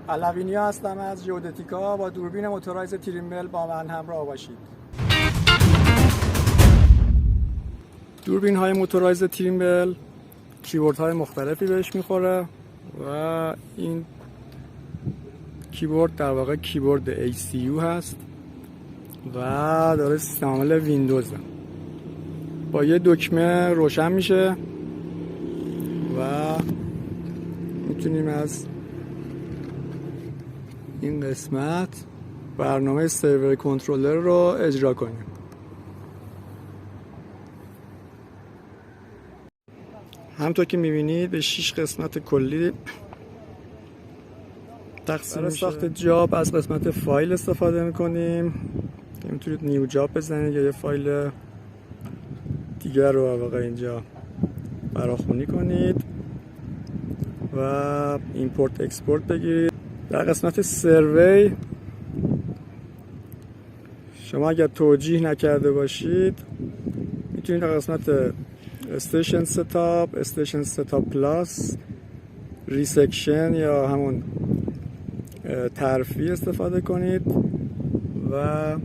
علوینی هستم از ژئودتیکا. با دوربین موتورایز تریمبل با من همراه باشید. دوربین های موتورایز تریمبل کیبورد های مختلفی بهش میخوره و این کیبورد در واقع کیبورد ACU هست و داره سیستم عامل ویندوز. با یه دکمه روشن میشه و میتونیم از این قسمت برنامه سرور کنترلر رو اجرا کنیم. همونطور که میبینید به 6 قسمت کلی تقسیم میشه. برای ساخت جاب از قسمت فایل استفاده میکنیم که میتونید نیو جاب بزنید یا یه فایل دیگر رو واقعا اینجا فراخوانی کنید و ایمپورت اکسپورت بگیرید. در قسمت سروی شما اگر توجیه نکرده باشید میتونید در قسمت استیشن ستاپ، استیشن ستاپ پلاس، ریسکشن یا همون ترفیع استفاده کنید و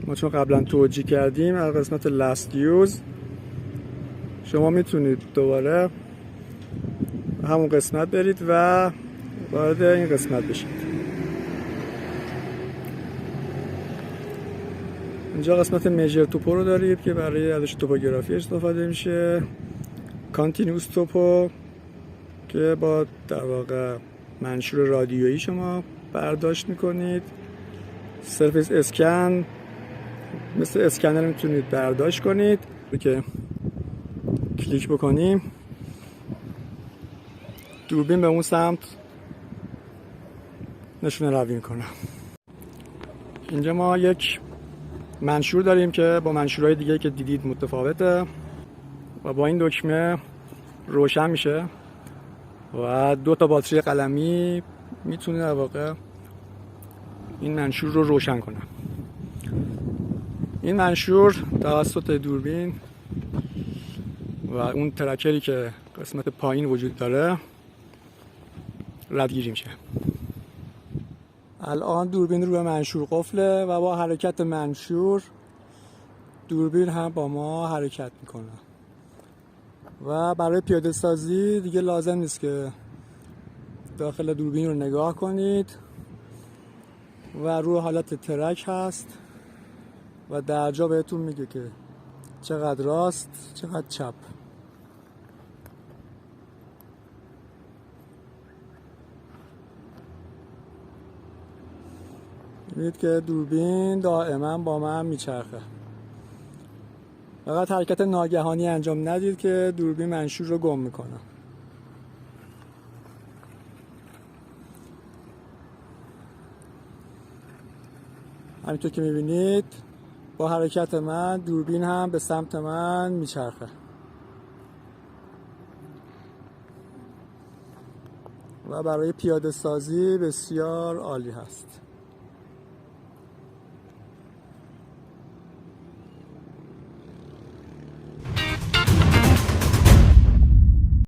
ما چون قبلا توجیه کردیم در قسمت لاست یوز شما میتونید دوباره همون قسمت برید و وارد این قسمت بشید. اینجا قسمت میجر توپو رو دارید که برای ازش توپوگرافی استفاده میشه. کانتینیوس توپو که با در واقع منشور رادیویی شما برداشت میکنید. سرفیس اسکن مثل اسکنر میتونید برداشت کنید که کلیک بکنیم دوربین به اون سمت نشونه روی میکنه. اینجا ما یک منشور داریم که با منشورهای دیگه که دیدید متفاوته و با این دکمه روشن میشه و 2 تا باتری قلمی میتونه در واقع این منشور رو روشن کنه. این منشور توسط دوربین و اون ترکری که قسمت پایین وجود داره ردگیری میشه. الان دوربین رو به منشور قفله و با حرکت منشور دوربین هم با ما حرکت میکنه و برای پیاده سازی دیگه لازم نیست که داخل دوربین رو نگاه کنید و رو حالت ترک هست و درجا بهتون میگه که چقدر راست چقدر چپ. می‌بینید که دوربین دائما با من میچرخه. فقط حرکت ناگهانی انجام ندید که دوربین منشور رو گم میکنه. همینطور که میبینید با حرکت من دوربین هم به سمت من میچرخه و برای پیاده سازی بسیار عالی هست.